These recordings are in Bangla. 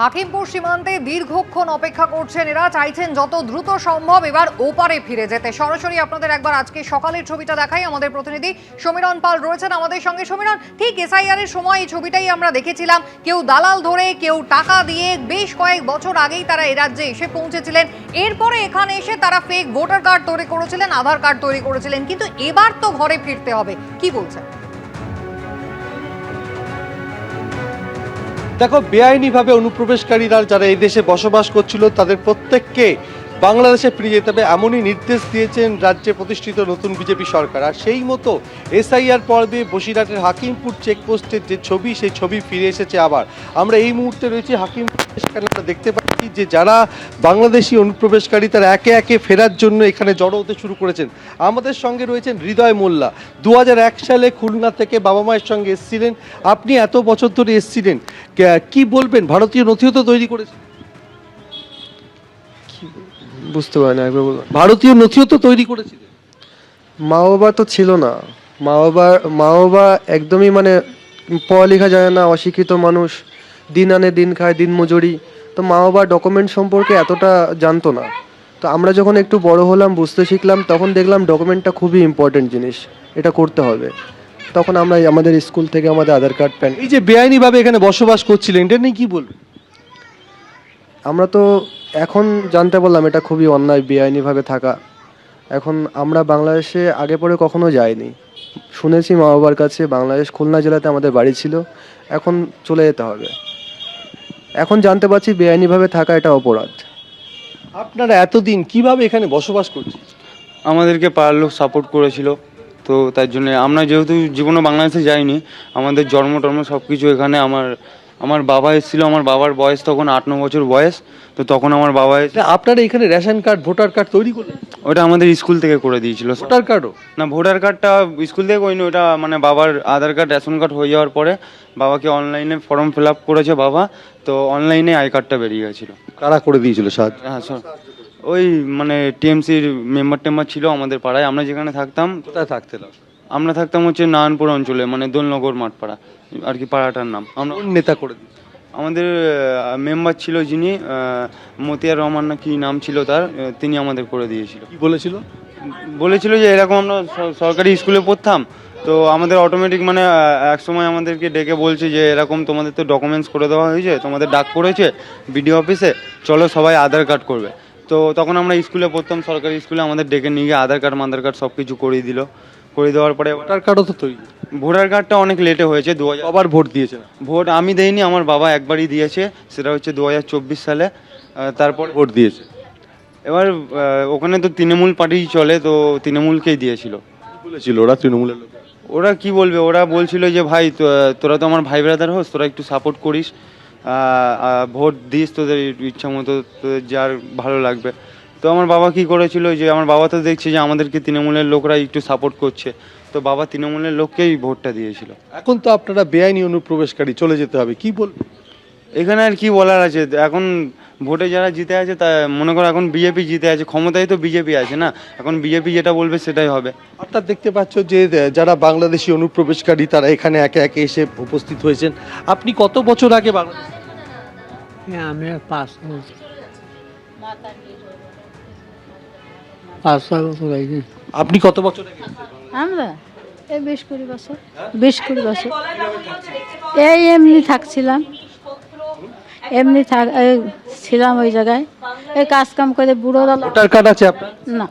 হাকিমপুর সীমান্তে দীর্ঘক্ষণ অপেক্ষা করছেন এরা, চাইছেন যত দ্রুত সম্ভব এবার ওপারে ফিরে যেতে। সরাসরি আপনাদের একবার আজকে সকালের ছবিটা দেখাই। আমাদের প্রতিনিধি সমীরণ পাল রয়েছেন আমাদের সঙ্গে। সমীরণ, ঠিক এসআইআর এর সময় এই ছবিটাই আমরা দেখেছিলাম, কেউ দালাল ধরে কেউ টাকা দিয়ে বেশ কয়েক বছর আগেই তারা এ রাজ্যে এসে পৌঁছেছিলেন। এরপরে এখানে এসে তারা ফেক ভোটার কার্ড তৈরি করেছিলেন, আধার কার্ড তৈরি করেছিলেন, কিন্তু এবার তো ঘরে ফিরতে হবে, কি বলছেন? দেখো, বেআইনিভাবে অনুপ্রবেশকারীরা যারা এই দেশে বসবাস করছিল তাদের প্রত্যেককে বাংলাদেশে ফিরে যেতে হবে এমনই নির্দেশ দিয়েছেন রাজ্যে প্রতিষ্ঠিত নতুন বিজেপি সরকার। আর সেই মতো এসআইআর পর্বে বসিরহাটের হাকিমপুর চেকপোস্টের যে ছবি, সেই ছবি ফিরে এসেছে আবার। আমরা এই মুহূর্তে রয়েছি হাকিমপুর, সেখানে আমরা দেখতে পাচ্ছি যে যারা বাংলাদেশি অনুপ্রবেশকারী তারা একে একে ফেরার জন্য এখানে জড়ো হতে শুরু করেছেন। আমাদের সঙ্গে রয়েছেন হৃদয় মোল্লা। 2001 সালে খুলনা থেকে বাবা মায়ের সঙ্গে এসেছিলেন, আপনি এত বছর ধরে এসেছিলেন, কি বলবেন? ভারতীয় নথিও তো তৈরি করেছেন। বুঝতে পারি না, একবার বলুন। ভারতীয় নথিও তো তৈরি করেছিলেন। মা বাবা তো ছিল না, মা বাবা একদমই মানে পড়ালেখা জানে না, অশিক্ষিত মানুষ, দিন আনে দিন খায়, দিন মজুরি। তো মা বাবা ডকুমেন্ট সম্পর্কে এতটা জানতো না। তো আমরা যখন একটু বড় হলাম, বুঝতে শিখলাম, তখন দেখলাম ডকুমেন্টটা খুবই ইম্পর্টেন্ট জিনিস, এটা করতে হবে। তখন আমরা আমাদের স্কুল থেকে আমাদের আধার কার্ড, প্যান। এই যে বেআইনিভাবে এখানে বসবাস করছিলেন, এটা নিয়ে কি বলবেন? আমরা তো এখন জানতে পারলাম এটা খুবই অন্যায়, বেআইনিভাবে থাকা। এখন আমরা বাংলাদেশে আগে পরে কখনো যাইনি, শুনেছি মা বাবার কাছে। বাংলাদেশ খুলনা জেলাতে আমাদের বাড়ি ছিল, এখন চলে যেতে হবে। এখন জানতে পারছি বেআইনিভাবে থাকা এটা অপরাধ। আপনারা এতদিন কিভাবে এখানে বসবাস করছেন? আমাদেরকে পাড়ার লোক সাপোর্ট করেছিল, তো তার জন্য আমরা যেহেতু জীবনে বাংলাদেশে যাইনি, আমাদের জন্ম টর্ম সব কিছু এখানে। আমার বাবা এসেছিলো, আমার বাবার বয়স তখন 8-9 বছর বয়স, তো তখন আমার বাবা আপনারা এখানে রেশন কার্ড, ভোটার কার্ড তৈরি করলেন? ওটা আমাদের স্কুল থেকে করে দিয়েছিল। ভোটার কার্ডও না, ভোটার কার্ডটা স্কুল থেকে করিনি, ওটা মানে বাবার আধার কার্ড, রেশন কার্ড হয়ে যাওয়ার পরে বাবাকে অনলাইনে ফর্ম ফিল আপ করেছে বাবা, তো অনলাইনে আই কার্ডটা বেরিয়ে গেছিলো। কারা করে দিয়েছিল সাহায্য? হ্যাঁ স্যার, ওই মানে টিএমসির মেম্বার ছিল আমাদের পাড়ায়। আমরা যেখানে থাকতাম, কোথায় থাকতেন? আমরা থাকতাম হচ্ছে নারায়ণপুর অঞ্চলে, মানে দোলনগর মাঠপাড়া আর কি পাড়াটার নাম। আমরা কোন নেতা করে দিয়েছে? আমাদের মেম্বার ছিল যিনি, মতিয়ার রহমান না কি নাম ছিল তার, তিনি আমাদের করে দিয়েছিল। কি বলেছিল? বলেছিল যে এরকম আমরা সরকারি স্কুলে পড়তাম, তো আমাদের অটোমেটিক মানে এক সময় আমাদেরকে ডেকে বলছে যে এরকম তোমাদের তো ডকুমেন্টস করে দেওয়া হয়েছে, তোমাদের ডাক পড়েছে বিডিও অফিসে, চলো সবাই আধার কার্ড করবে। তো তখন আমরা স্কুলে পড়তাম, সরকারি স্কুলে, আমাদের ডেকে নিয়ে গিয়ে আধার কার্ড মাধার কার্ড সব কিছু করিয়ে দিল। করে দেওয়ার পরে ভোটার কার্ডও তো তৈরি? ভোটার কার্ডটা অনেক লেটে হয়েছে। আবার ভোট দিয়েছেন? ভোট আমি দেইনি, আমার বাবা একবারই দিয়েছে, সেটা হচ্ছে 2024 সালে। তারপর ভোট দিয়েছে। এবার ওখানে তো তৃণমূল পার্টি চলে, তো তৃণমূলকেই দিয়েছিল। বলেছিল ওরা তৃণমূলের লোক? ওরা কি বলবে, ওরা বলছিল যে ভাই তোরা তো আমার ভাই ব্রাদার হোস, তোরা একটু সাপোর্ট করিস, ভোট দিস তোদের ইচ্ছা মতো, তোদের যার ভালো লাগবে। তো আমার বাবা কি করেছিল, যে আমার বাবা তো দেখছে যে আমাদেরকে তৃণমূলের লোকরা একটু সাপোর্ট করছে, তো বাবা তৃণমূলের লোককেই ভোটটা দিয়েছিল। এখন তো আপনারা বেআইনি অনুপ্রবেশকারী, চলে যেতে হবে, কি বলবেন? এখানে আর কি বলার আছে, এখন ভোটে যারা জিতে আছে তা মনে করো এখন বিজেপি জিতে আছে, ক্ষমতায় তো বিজেপি আছে না, এখন বিজেপি যেটা বলবে সেটাই হবে। অর্থাৎ দেখতে পাচ্ছ যে যারা বাংলাদেশি অনুপ্রবেশকারী তারা এখানে একে একে এসে উপস্থিত হয়েছেন। আপনি কত বছর আগে বাংলাদেশ? আমি 5 বছর আগে। আপনি কত বছর আগে? আমরা এই 20-20 বছর, 20-20 বছর এই এমনি থাকছিলাম, এমনি ছিলাম ওই জায়গায়, এই কাজ কাম করে বুড়ো ভোটার কার্ড আছে আপনার? না,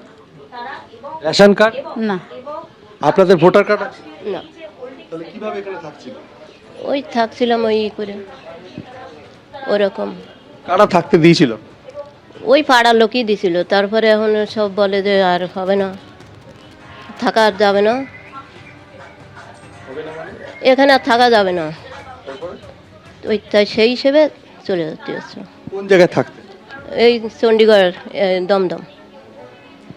রেশন কার্ড না, আপনাদের? ভোটার কার্ড আছে না, তাহলে কিভাবে এখানে থাকছিলেন? ওই থাকছিলাম ওই করে ওরকম। কারা থাকতে দিয়েছিল? ওই পাড়ার লোকই দিছিল, তারপরে এখন সব বলে যে আর হবে না, থাকা যাবে না, এখানে আর থাকা যাবে না, ওই তাই সেই হিসেবে চলে যেতে হচ্ছে। কোন জায়গায় থাকতে? এই চণ্ডীগড়, দমদম।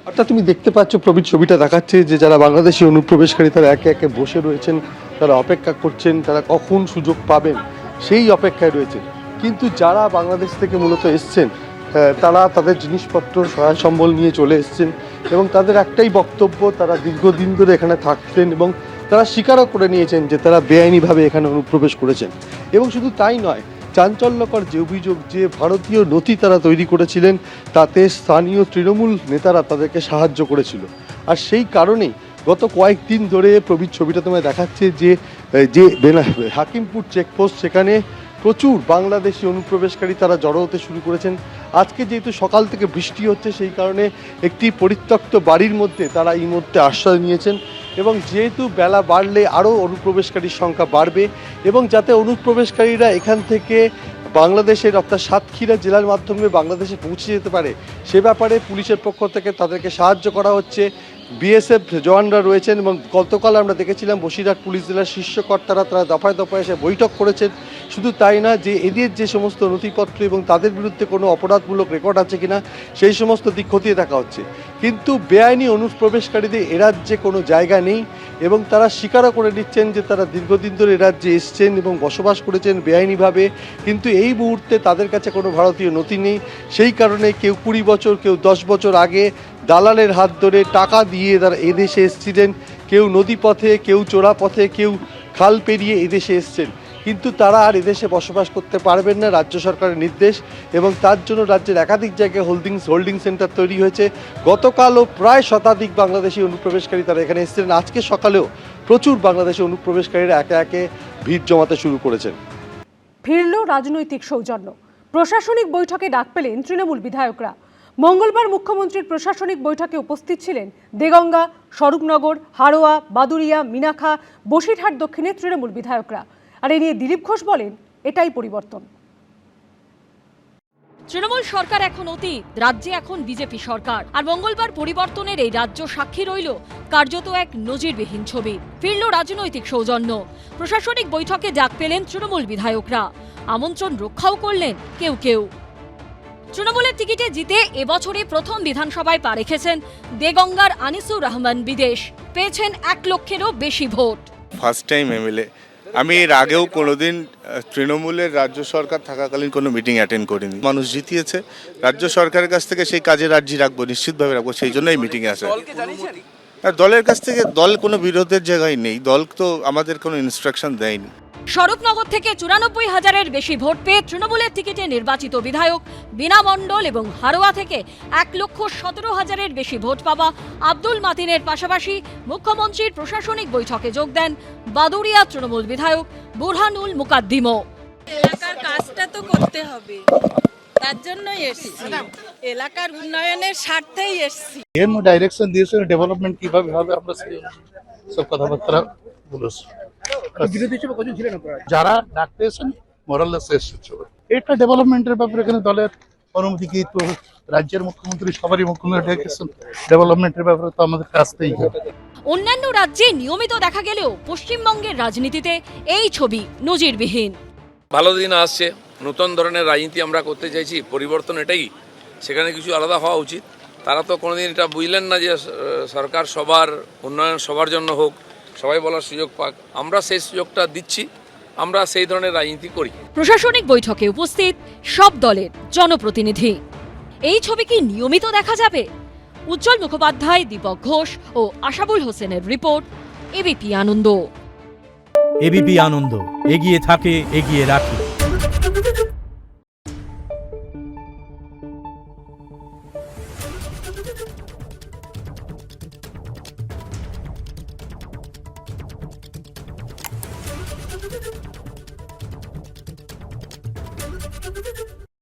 অর্থাৎ তুমি দেখতে পাচ্ছ, প্রবীর ছবিটা দেখাচ্ছে যে যারা বাংলাদেশি অনুপ্রবেশকারী তারা একে একে বসে রয়েছেন, তারা অপেক্ষা করছেন তারা কখন সুযোগ পাবেন সেই অপেক্ষায় রয়েছেন। কিন্তু যারা বাংলাদেশ থেকে মূলত এসছেন তারা তাদের জিনিসপত্র সহায় সম্বল নিয়ে চলে এসছেন এবং তাদের একটাই বক্তব্য, তারা দীর্ঘদিন ধরে এখানে থাকতেন এবং তারা স্বীকারও করে নিয়েছেন যে তারা বেআইনিভাবে এখানে অনুপ্রবেশ করেছেন। এবং শুধু তাই নয়, চাঞ্চল্যকর যে অভিযোগ যে ভারতীয় নথি তারা তৈরি করেছিলেন তাতে স্থানীয় তৃণমূল নেতারা তাদেরকে সাহায্য করেছিল। আর সেই কারণেই গত কয়েকদিন ধরে প্রবীর ছবিটা তোমায় দেখাচ্ছে যে হাকিমপুর চেকপোস্ট সেখানে প্রচুর বাংলাদেশি অনুপ্রবেশকারী তারা জড়ো হতে শুরু করেছেন। আজকে যেহেতু সকাল থেকে বৃষ্টি হচ্ছে সেই কারণে একটি পরিত্যক্ত বাড়ির মধ্যে তারা এই মুহূর্তে আশ্রয় নিয়েছেন এবং যেহেতু বেলা বাড়লে আরও অনুপ্রবেশকারীর সংখ্যা বাড়বে এবং যাতে অনুপ্রবেশকারীরা এখান থেকে বাংলাদেশের অর্থাৎ সাতক্ষীরা জেলার মাধ্যমে বাংলাদেশে পৌঁছে যেতে পারে সে ব্যাপারে পুলিশের পক্ষ থেকে তাদেরকে সাহায্য করা হচ্ছে। বিএসএফ জওয়ানরা রয়েছেন এবং গতকাল আমরা দেখেছিলাম বসিরহাট পুলিশ জেলার শীর্ষকর্তারা তারা দফায় দফায় এসে বৈঠক করেছেন। শুধু তাই না, যে এদের যে সমস্ত নথিপত্র এবং তাদের বিরুদ্ধে কোনো অপরাধমূলক রেকর্ড আছে কিনা সেই সমস্ত দিক খতিয়ে দেখা হচ্ছে। কিন্তু বেআইনি অনুপ্রবেশকারীদের এ রাজ্যে কোনো জায়গা নেই এবং তারা স্বীকারও করে নিচ্ছেন যে তারা দীর্ঘদিন ধরে এ রাজ্যে এসছেন এবং বসবাস করেছেন বেআইনিভাবে, কিন্তু এই মুহূর্তে তাদের কাছে কোনো ভারতীয় নথি নেই। সেই কারণে কেউ 20 বছর কেউ 10 বছর আগে দালালের হাত ধরে টাকা দিয়ে তারা এদেশে এসেছিলেন, কেউ নদী পথে কেউ চোরা পথে কেউ খাল পেরিয়ে এদেশে এসছেন, কিন্তু তারা আর এদেশে বসবাস করতে পারবেন না রাজ্য সরকারের নির্দেশ এবং তার জন্য রাজ্যের একাধিক জায়গায় হোল্ডিং সেন্টার তৈরি হয়েছে। গতকালও প্রায় শতাধিক বাংলাদেশি অনুপ্রবেশকারী তারা এখানে এসেছিলেন। আজকে সকালেও প্রচুর বাংলাদেশি অনুপ্রবেশকারীরা একে একে ভিড় জমাতে শুরু করেছেন। ফিরল রাজনৈতিক সৌজন্য। প্রশাসনিক বৈঠকে ডাক পেলেন তৃণমূল বিধায়করা। মঙ্গলবার মুখ্যমন্ত্রীর প্রশাসনিক বৈঠকে উপস্থিত ছিলেন দেগঙ্গা, স্বরূপনগর, হাড়োয়া, বাদুড়িয়া, মিনাখা, বসিরহাট দক্ষিণের তৃণমূল বিধায়করা। আর এ নিয়ে দিলীপ ঘোষ বলেন, এটাই পরিবর্তন। তৃণমূল সরকার এখন অতীত, রাজ্যে এখন বিজেপি সরকার। আর মঙ্গলবার পরিবর্তনের এই রাজ্য সাক্ষী রইল কার্যত এক নজিরবিহীন ছবি। ফিরল রাজনৈতিক সৌজন্য। প্রশাসনিক বৈঠকে ডাক পেলেন তৃণমূল বিধায়করা। আমন্ত্রণ রক্ষাও করলেন কেউ কেউ। তৃণমূলের টিকিটে জিতে এবছরে প্রথম বিধানসভায় পা রেখেছেন দেগঙ্গার আনিসুর রহমান বিদেশ। পেয়েছেন 1 লক্ষেরও বেশি ভোট। First time MLA. আমি এর আগেও কোনোদিন তৃণমূলের রাজ্য সরকার থাকাকালীন কোনো মিটিং অ্যাটেন্ড করিনি। মানুষ জিতিয়েছে, রাজ্য সরকারের কাছ থেকে সেই কাজের আর্জি রাখবো, নিশ্চিতভাবে রাখবো, সেই জন্য এই মিটিংয়ে আসে। দলের কাছ থেকে দল কোনো বিরোধের জায়গায় নেই, দল তো আমাদের কোনো ইনস্ট্রাকশন দেয়নি। স্বরূপনগর থেকে 94,000-এর বেশি ভোট পেয়ে তৃণমূলের টিকিটে নির্বাচিত বিধায়ক বীণা মণ্ডল এবং হাড়োয়া থেকে 1,17,000-এর বেশি ভোট পাওয়া আব্দুল মাতিনের পাশাপাশি মুখ্যমন্ত্রীর প্রশাসনিক বৈঠকে যোগ দেন বাদুড়িয়া তৃণমূল বিধায়ক বুরহানুল মুকাদ্দিমও। এলাকার কাজটা তো করতে হবে, তার জন্যই এসেছি, এলাকার উন্নয়নের স্বার্থেই এসেছি। এর ডাইরেকশন দিয়েছে ডেভেলপমেন্ট কিভাবে হবে, আমরা সব কথাবার্তা বলেছি। যারা ডাকতে এসেছেন মোরাললেস এসেছে, এটা ডেভেলপমেন্টের ব্যাপারে এখানে দলের অনুমতি কি, তো রাজ্যের মুখ্যমন্ত্রী সবারই মুখ্যমন্ত্রী ডেকেছেন, ডেভেলপমেন্টের ব্যাপারে তো আমাদের আসতেই হবে। অন্যান্য রাজ্যে নিয়মিত দেখা গেলেও পশ্চিমবঙ্গের রাজনীতিতে এই ছবি নজিরবিহীন। ভালো দিন আসছে, নতুন ধরনের রাজনীতি আমরা করতে চাইছি, পরিবর্তন এটাই, সেখানে কিছু আলাদা হওয়া উচিত। তারা তো কোনোদিন এটা বুঝলেন না যে সরকার সবার উন্নয়ন সবার জন্য হোক, সবাই বলার সুযোগ পাক। আমরা সেই সুযোগটা দিচ্ছি, আমরা সেই ধরনের রাজনীতি করি। প্রশাসনিক বৈঠকে উপস্থিত সব দলের জনপ্রতিনিধি। এই ছবি কি নিয়মিত দেখা যাবে? উজ্জ্বল মুখোপাধ্যায়, দীপক ঘোষ ও আশাবুল হোসেনের রিপোর্ট, এবিপি আনন্দ। এবিপি আনন্দ, এগিয়ে থাকে, এগিয়ে রাখে।